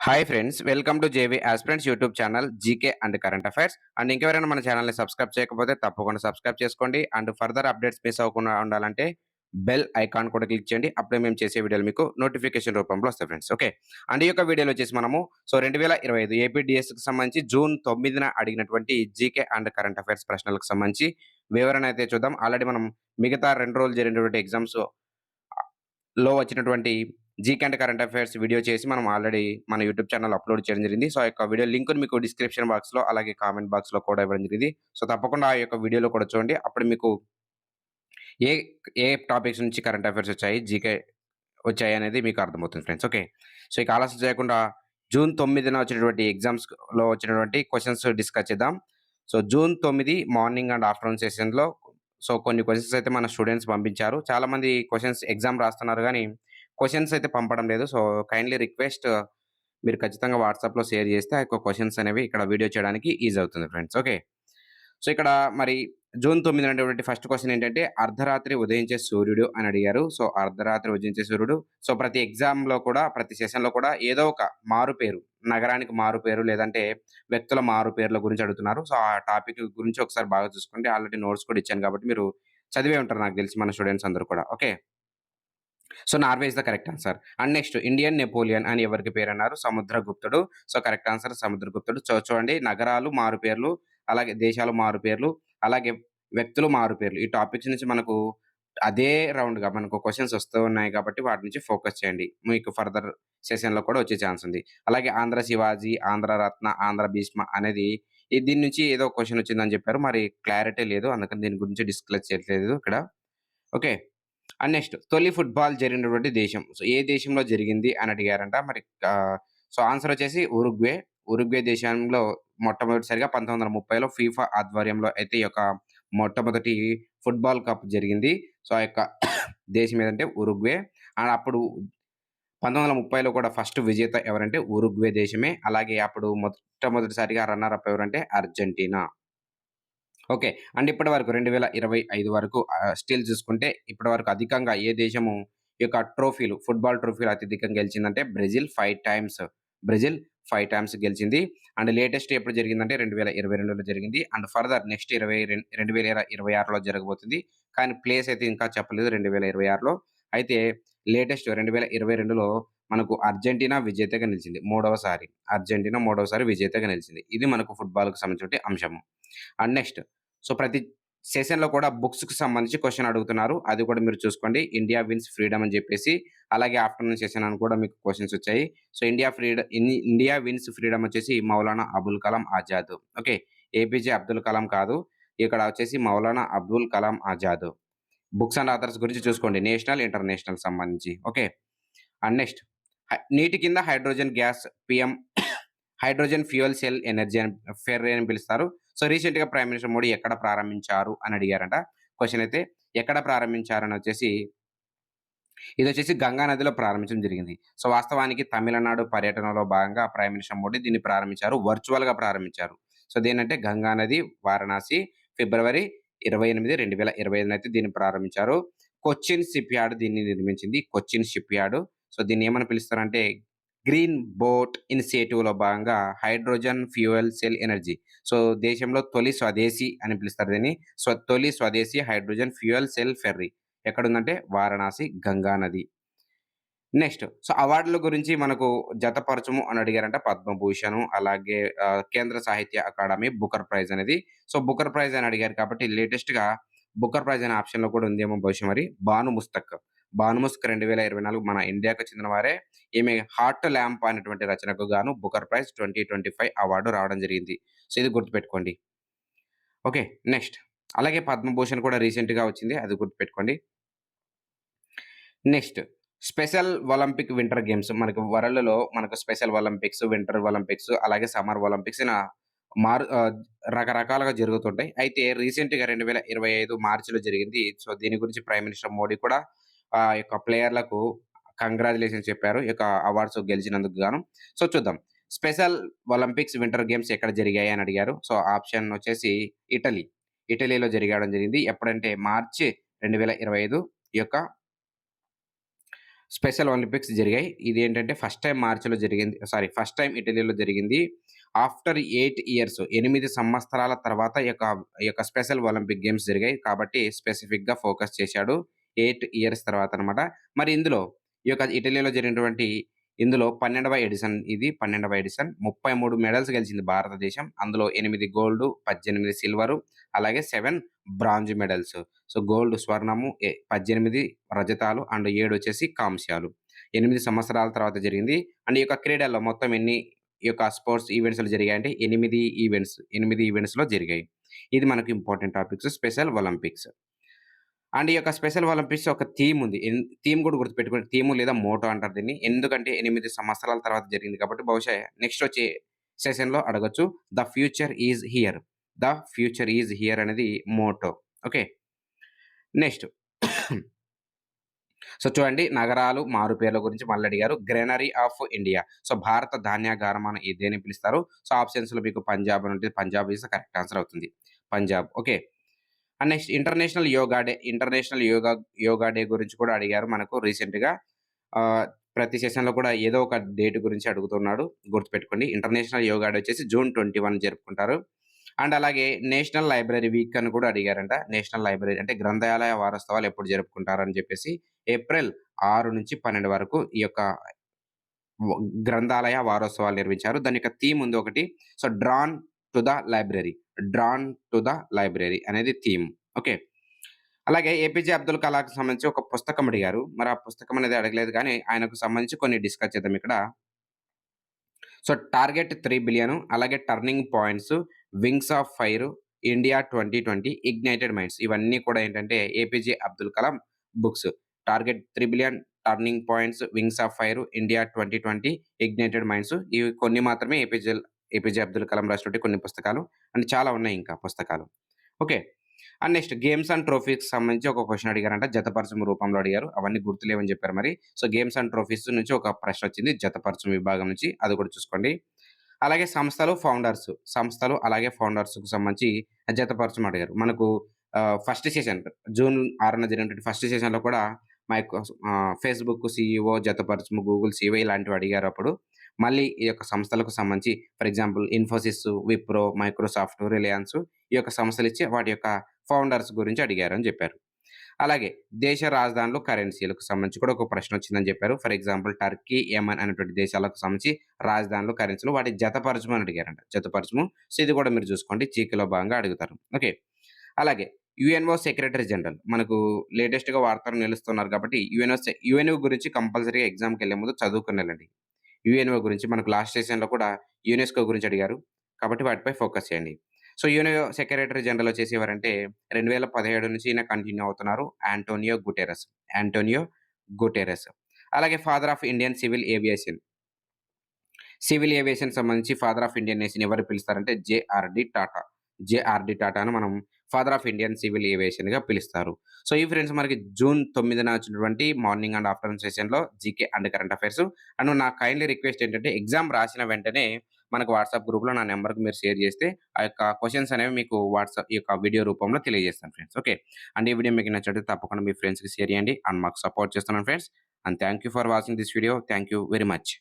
Hi friends, welcome to JV aspirants YouTube channel GK and current affairs. And ఇంకెవరైనా మన ఛానల్ని subscribe చేయకపోతే తప్పకుండా సబ్స్క్రైబ్ చేసుకోండి. అండ్ ఫర్దర్ అప్డేట్స్ మిస్ అవ్వకుండా ఉండాలంటే బెల్ ఐకాన్ కూడా క్లిక్ చేయండి. అప్పుడే మేము చేసే వీడియోలు మీకు నోటిఫికేషన్ రూపంలో వస్తాయి ఫ్రెండ్స్. ఓకే. అండ్ ఈ యొక్క వీడియోలో వచ్చేసి మనము 2025 ఏపీడిఎస్కి సంబంధించి జూన్ 9న అడిగినటువంటి జీకే అండ్ కరెంట్ అఫైర్స్ ప్రశ్నలకు సంబంధించి వివరణ అయితే చూద్దాం. ఆల్రెడీ మనం మిగతా 2 రోజులు జరిగినటువంటి ఎగ్జామ్స్ లో వచ్చినటువంటి GK and current affairs video చేసి మనం ఆల్రెడీ మన యూట్యూబ్ ఛానల్ అప్లోడ్ చేయడం జరిగింది. సో, ఆ యొక్క వీడియో లింక్‌ని మీకు డిస్క్రిప్షన్ బాక్స్‌లో అలాగే కామెంట్ బాక్స్‌లో కూడా ఇవ్వడం జరిగింది. సో, తప్పకుండా ఆ యొక్క వీడియోలో కూడా చూడండి. అప్పుడు మీకు ఏ ఏ టాపిక్స్ నుంచి కరెంట్ అఫైర్స్ వచ్చాయి, జీకే వచ్చాయి అనేది మీకు అర్థమవుతుంది ఫ్రెండ్స్. ఓకే. సో, ఇక ఆలస్యం చేయకుండా జూన్ 9న వచ్చినటువంటి ఎగ్జామ్స్‌లో వచ్చినటువంటి క్వెషన్స్ డిస్కస్ చేద్దాం. So, June 9 morning and afternoon సెషన్‌లో కొన్ని క్వెషన్స్ అయితే మన స్టూడెంట్స్ పంపించారు. చాలామంది క్వెషన్స్ ఎగ్జామ్ రాస్తున్నారు గానీ, క్వెషన్స్ అయితే పంపడం లేదు. సో, కైండ్లీ రిక్వెస్ట్ మీరు ఖచ్చితంగా వాట్సాప్‌లో షేర్ చేస్తే ఆ యొక్క క్వెషన్స్ అనేవి ఇక్కడ వీడియో చేయడానికి ఈజీ అవుతుంది ఫ్రెండ్స్. ఓకే. సో, ఇక్కడ మరి జూన్ 9 అనేటువంటి ఫస్ట్ క్వెషన్ ఏంటంటే, అర్ధరాత్రి ఉదయించే సూర్యుడు అని అడిగారు. సో, అర్ధరాత్రి ఉదయించే సూర్యుడు. సో, ప్రతి ఎగ్జామ్‌లో కూడా, ప్రతి సెషన్‌లో కూడా ఏదో ఒక మారు పేరు, నగరానికి మారు పేరు లేదంటే వ్యక్తుల మారు పేర్ల గురించి అడుగుతున్నారు. సో, ఆ టాపిక్ గురించి ఒకసారి బాగా చూసుకోండి. ఆల్రెడీ నోట్స్ కూడా ఇచ్చాను కాబట్టి మీరు చదివే ఉంటారు నాకు తెలిసి మన స్టూడెంట్స్ అందరూ కూడా. Okay. So, Norway is the correct answer. And next Indian Napoleon అని ఎవరికి పేరన్నారు? సముద్రగుప్తుడు. సో, కరెక్ట్ ఆన్సర్ సముద్రగుప్తుడు. చూడండి, నగరాలు మారుపేర్లు, అలాగే దేశాలు మారుపేర్లు, అలాగే వ్యక్తులు మారుపేర్లు. ఈ టాపిక్స్ నుంచి మనకు అదే రౌండ్‌గా మనకు క్వెషన్స్ వస్తూ ఉన్నాయి కాబట్టి వాటి నుంచి ఫోకస్ చేయండి. మీకు ఫర్దర్ సెషన్‌లో కూడా వచ్చే ఛాన్స్ ఉంది. అలాగే ఆంధ్ర శివాజీ, ఆంధ్ర రత్న, ఆంధ్ర భీష్మ అనేది దీని నుంచి ఏదో క్వెషన్ వచ్చిందని చెప్పారు. మరి క్లారిటీ లేదు. అందుకని దీని గురించి డిస్కస్ చేయట్లేదు ఇక్కడ. ఓకే. అండ్ నెక్స్ట్ తొలి ఫుట్‌బాల్ జరిగినటువంటి దేశం. సో, ఏ దేశంలో జరిగింది అని అడిగారంట. మరి సో, ఆన్సర్ వచ్చేసి ఉరుగ్వే. ఉరుగ్వే దేశంలో మొట్టమొదటిసారిగా 1930లో ఫీఫా ఆధ్వర్యంలో అయితే ఈ యొక్క మొట్టమొదటి ఫుట్‌బాల్ కప్ జరిగింది. సో, ఆ యొక్క దేశం ఏదంటే ఉరుగ్వే. అండ్ అప్పుడు 1930లో కూడా ఫస్ట్ విజేత ఎవరంటే ఉరుగ్వే దేశమే. అలాగే అప్పుడు మొట్టమొదటిసారిగా రన్నర్ అప్ ఎవరంటే అర్జెంటీనా. ఓకే. అండ్ ఇప్పటి వరకు 2025 వరకు స్టిల్ చూసుకుంటే ఇప్పటి వరకు అధికంగా ఏ దేశము ఈ యొక్క ట్రోఫీలు, ఫుట్‌బాల్ ట్రోఫీలు అత్యధికంగా గెలిచిందంటే బ్రెజిల్ 5 టైమ్స్. బ్రెజిల్ 5 టైమ్స్ గెలిచింది. అండ్ లేటెస్ట్ ఎప్పుడు జరిగిందంటే 2022లో జరిగింది. అండ్ ఫర్దర్ నెక్స్ట్ 2026లో జరగబోతుంది. కానీ ప్లేస్ అయితే ఇంకా చెప్పలేదు 2026లో. అయితే లేటెస్ట్ 2022లో మనకు అర్జెంటీనా విజేతగా నిలిచింది. మూడవసారి. అర్జెంటీనా మూడవసారి విజేతగా నిలిచింది. ఇది మనకు ఫుట్‌బాల్‌కి సంబంధించిన అంశము. అండ్ నెక్స్ట్ సో, ప్రతి సెషన్‌లో కూడా బుక్స్‌కి సంబంధించి క్వెషన్ అడుగుతున్నారు. అది కూడా మీరు చూసుకోండి. ఇండియా విన్స్ ఫ్రీడమ్ అని చెప్పేసి, అలాగే ఆఫ్టర్‌నూన్ సెషన్ అని కూడా మీకు క్వెషన్స్ వచ్చాయి. సో, ఇండియా విన్స్ ఫ్రీడమ్ వచ్చేసి మౌలానా అబుల్ కలాం ఆజాద్. ఓకే. ఏపీజే అబ్దుల్ కలాం కాదు. ఇక్కడ వచ్చేసి Maulana Abul Kalam Azad. Books and authors గురించి చూసుకోండి. నేషనల్, ఇంటర్నేషనల్ సంబంధించి. ఓకే. అండ్ నెక్స్ట్ నీటి కింద hydrogen gas PM hydrogen fuel cell energy అని ఫెర్రీ అని పిలుస్తారు. సో, రీసెంట్‌గా ప్రైమ్ మినిస్టర్ మోడీ ఎక్కడ ప్రారంభించారు అని అడిగారంట. క్వెషన్ అయితే ఎక్కడ ప్రారంభించారని వచ్చేసి ఇదొచ్చేసి గంగా నదిలో ప్రారంభించడం జరిగింది. సో, వాస్తవానికి తమిళనాడు పర్యటనలో భాగంగా ప్రైమ్ మినిస్టర్ మోడీ దీన్ని ప్రారంభించారు. వర్చువల్‌గా ప్రారంభించారు. సో, దేనంటే గంగా నది, వారణాసి ఫిబ్రవరి 28, 2025 అయితే దీన్ని ప్రారంభించారు. కొచ్చిన్ షిప్ యార్డ్ దీన్ని నిర్మించింది. Cochin ship yard. సో, దీన్ని ఏమని పిలుస్తారంటే గ్రీన్ బోట్ ఇనిషియేటివ్‌లో భాగంగా hydrogen fuel cell energy. So, దేశంలో తొలి స్వదేశీ అని పిలుస్తారు దీన్ని. సో, తొలి స్వదేశీ హైడ్రోజన్ ఫ్యూయల్ సెల్ ఫెర్రీ ఎక్కడుందంటే వారణాసి, గంగా నది. నెక్స్ట్ సో, అవార్డుల గురించి మనకు జతపరచుము అని అడిగారంట. పద్మభూషణ్ అలాగే కేంద్ర సాహిత్య అకాడమీ బుకర్ ప్రైజ్ అనేది. సో, బుకర్ ప్రైజ్ అని అడిగారు కాబట్టి లేటెస్ట్‌గా బుకర్ ప్రైజ్ అనే ఆప్షన్‌లో కూడా ఉందేమో బహుశా మరి. బాను ముస్తక్. బాను ముస్తక్ 2024 మన ఇండియాకు చెందిన వారే. ఈమె హార్ట్ ల్యాంప్ అనేటువంటి రచనకు గాను బుకర్ ప్రైజ్ 2025 అవార్డు రావడం జరిగింది. సో, ఇది గుర్తుపెట్టుకోండి. ఓకే. నెక్స్ట్ అలాగే పద్మభూషణ్ కూడా రీసెంట్‌గా వచ్చింది. అది గుర్తుపెట్టుకోండి. Next special Olympic winter games మనకు వరల్డ్‌లో మనకు స్పెషల్ ఒలింపిక్స్, వింటర్ ఒలింపిక్స్ అలాగే సమ్మర్ ఒలింపిక్స్ మారు ఆహ్, రకరకాలుగా జరుగుతుంటాయి. అయితే రీసెంట్‌గా 2025 మార్చ్‌లో జరిగింది. సో, దీని గురించి ప్రైమ్ మినిస్టర్ మోడీ కూడా ఈ యొక్క ప్లేయర్‌లకు కంగ్రాచ్యులేషన్స్ చెప్పారు. ఈ యొక్క అవార్డ్స్ గెలిచినందుకు గాను. సో, చూద్దాం. స్పెషల్ ఒలింపిక్స్ వింటర్ గేమ్స్ ఎక్కడ జరిగాయి అని అడిగారు. సో, ఆప్షన్ వచ్చేసి ఇటలీ. ఇటలీలో జరగడం జరిగింది. ఎప్పుడంటే మార్చి 2025 ఈ యొక్క స్పెషల్ ఒలింపిక్స్ జరిగాయి. ఇదేంటంటే ఫస్ట్ టైమ్ మార్చ్‌లో జరిగింది. ఫస్ట్ టైమ్ ఇటలీలో జరిగింది. ఆఫ్టర్ 8 ఇయర్స్ 8 సంవత్సరాల తర్వాత ఈ యొక్క స్పెషల్ ఒలింపిక్ గేమ్స్ జరిగాయి. కాబట్టి స్పెసిఫిక్‌గా ఫోకస్ చేశాడు. 8 ఇయర్స్ తర్వాత అన్నమాట. మరి ఇందులో ఈ యొక్క ఇటలీలో జరిగినటువంటి ఇందులో 12వ ఎడిషన్ 33 మెడల్స్ గెలిచింది భారతదేశం. అందులో 8 గోల్డ్, 18 సిల్వరు, అలాగే 7 బ్రాంజ్ మెడల్స్. సో, గోల్డ్ స్వర్ణము, 18 రజతాలు అండ్ 7 వచ్చేసి కాంస్యాలు. 8 సంవత్సరాల తర్వాత జరిగింది. అండ్ ఈ యొక్క క్రీడల్లో మొత్తం ఎన్ని ఈ యొక్క స్పోర్ట్స్ ఈవెంట్స్‌లు జరిగాయంటే 8 ఈవెంట్స్‌లో జరిగాయి. ఇది మనకు important topics special Olympics. And ఈ యొక్క స్పెషల్ ఒలింపిక్స్ ఒక థీమ్ ఉంది. థీమ్ కూడా గుర్తుపెట్టుకోండి. థీమ్ లేదా మోటో అంటారు దీన్ని. ఎందుకంటే 8 సంవత్సరాల తర్వాత జరిగింది కాబట్టి బహుశా నెక్స్ట్ వచ్చే సెషన్‌లో అడగొచ్చు. The future is here. The future is here అనేది మోటో. ఓకే. నెక్స్ట్ సో, చూడండి నగరాలు, మారుపేర్ల గురించి మళ్ళీ అడిగారు. గ్రెనరీ ఆఫ్ ఇండియా. సో, భారత ధాన్యాగారం అని దేన్ని పిలుస్తారు? సో, ఆప్షన్స్‌లో మీకు పంజాబ్ అని ఉంటది. Punjab is the correct answer అవుతుంది. Punjab. Okay. And next international yoga day గురించి కూడా అడిగారు మనకు రీసెంట్‌గా. ఆహ్, ప్రతి సెషన్‌లో కూడా ఏదో ఒక డేట్ గురించి అడుగుతున్నాడు. గుర్తుపెట్టుకోండి. ఇంటర్నేషనల్ యోగా డే వచ్చేసి జూన్ 21 జరుపుకుంటారు. అండ్ అలాగే నేషనల్ లైబ్రరీ వీక్ అని కూడా అడిగారంట. నేషనల్ లైబ్రరీ అంటే గ్రంథాలయ వారోత్సవాలు ఎప్పుడు జరుపుకుంటారని చెప్పేసి ఏప్రిల్ 6 నుంచి 12 వరకు ఈ యొక్క వ గ్రంథాలయ వారోత్సవాలు నిర్వహించారు. దాని యొక్క థీమ్ ఉంది ఒకటి. So, to the library. Drawn to the library అనేది థీమ్. ఓకే. అలాగే ఏపీజే అబ్దుల్ కలాంకి సంబంధించి ఒక పుస్తకం అడిగారు. మరి ఆ పుస్తకం అనేది అడగలేదు గానీ, ఆయనకు సంబంధించి కొన్ని డిస్కస్ చేద్దాం ఇక్కడ. సో, టార్గెట్ 3 బిలియన్, అలాగే turning points, wings of fire, India 2020, ignited minds ఇవన్నీ కూడా ఏంటంటే APJ Abdul Kalam books. Target 3 billion, turning points, wings of fire, India 2020, ignited minds ఇవి కొన్ని మాత్రమే ఏపీజే అబ్దుల్ కలాం రాసినటువంటి కొన్ని పుస్తకాలు. అండ్ చాలా ఉన్నాయి ఇంకా పుస్తకాలు. Okay. And next games and ట్రోఫీస్‌కి సంబంధించి ఒక క్వెషన్ అడిగారంట. జతపరచం రూపంలో అడిగారు. అవన్నీ గుర్తులేవని చెప్పారు మరి. సో, గేమ్స్ అండ్ ట్రోఫీస్ నుంచి ఒక ప్రశ్న వచ్చింది. జతపరచం విభాగం నుంచి. అది కూడా చూసుకోండి. అలాగే సంస్థలు అలాగే ఫౌండర్స్‌కి సంబంధించి జతపరచం అడిగారు. మనకు ఫస్ట్ సెషన్ జూన్ 6న జరిగినటువంటి ఫస్ట్ సెషన్‌లో కూడా ఫేస్‌బుక్ సీఈఓ జతపరచము, గూగుల్ సీఈఓ ఇలాంటివి అడిగారు అప్పుడు. మళ్ళీ ఈ యొక్క సంస్థలకు సంబంధించి for example Infosys, Wipro, Microsoft, Reliance ఈ యొక్క సంస్థలిచ్చి వాటి యొక్క ఫౌండర్స్ గురించి అడిగారు అని చెప్పారు. అలాగే దేశ రాజధానులు, కరెన్సీలకు సంబంధించి కూడా ఒక ప్రశ్న వచ్చిందని చెప్పారు. ఫర్ ఎగ్జాంపుల్ టర్కీ, యెమెన్ అనేటువంటి దేశాలకు సంబంధించి రాజధానులు, కరెన్సీలు వాటి జతపరచము అని అడిగారంట. జతపరచము. సో, ఇది కూడా మీరు చూసుకోండి. జీకేలో భాగంగా అడుగుతారు. ఓకే. అలాగే యుఎన్ఓ సెక్రటరీ జనరల్ మనకు లేటెస్ట్‌గా వార్తలు నిలుస్తున్నారు కాబట్టి యుఎన్ఓ గురించి కంపల్సరీగా ఎగ్జామ్‌కెళ్ళే ముందు చదువుకొనెళ్ళండి. యుఎన్ఓ గురించి మనకు లాస్ట్ సెషన్‌లో కూడా యునెస్కో గురించి అడిగారు. కాబట్టి వాటిపై ఫోకస్ చేయండి. సో, యుఎన్ఓ సెక్రటరీ జనరల్ వచ్చేసి ఎవరంటే 2017 నుంచి ఈయన కంటిన్యూ అవుతున్నారు. Antonio Guterres. అలాగే father of Indian civil aviation సంబంధించి ఫాదర్ ఆఫ్ ఇండియన్ నేషన్ ఎవరు పిలుస్తారంటే జేఆర్‌డి టాటా. జేఆర్‌డి టాటాను మనం ఫాదర్ ఆఫ్ ఇండియన్ సివిల్ ఏవియేషన్‌గా పిలుస్తారు. సో, ఈ ఫ్రెండ్స్ మనకి జూన్ 9న వచ్చినటువంటి మార్నింగ్ అండ్ ఆఫ్టర్‌నూన్ సెషన్‌లో GK and current affairs. And నా కైండ్లీ రిక్వెస్ట్ ఏంటంటే ఎగ్జామ్ రాసిన వెంటనే మనకు వాట్సాప్ గ్రూప్‌లో నా నంబర్‌కి మీరు షేర్ చేస్తే ఆ యొక్క క్వెషన్స్ అనేవి మీకు ఈ యొక్క వీడియో రూపంలో తెలియజేస్తాను ఫ్రెండ్స్. ఓకే. అండ్ ఈ వీడియో మీకు నచ్చినట్లయితే తప్పకుండా మీ ఫ్రెండ్స్‌కి షేర్ చేయండి. అండ్ మాకు సపోర్ట్ చేస్తున్నాను friends. And thank you for watching this video. Thank you very much.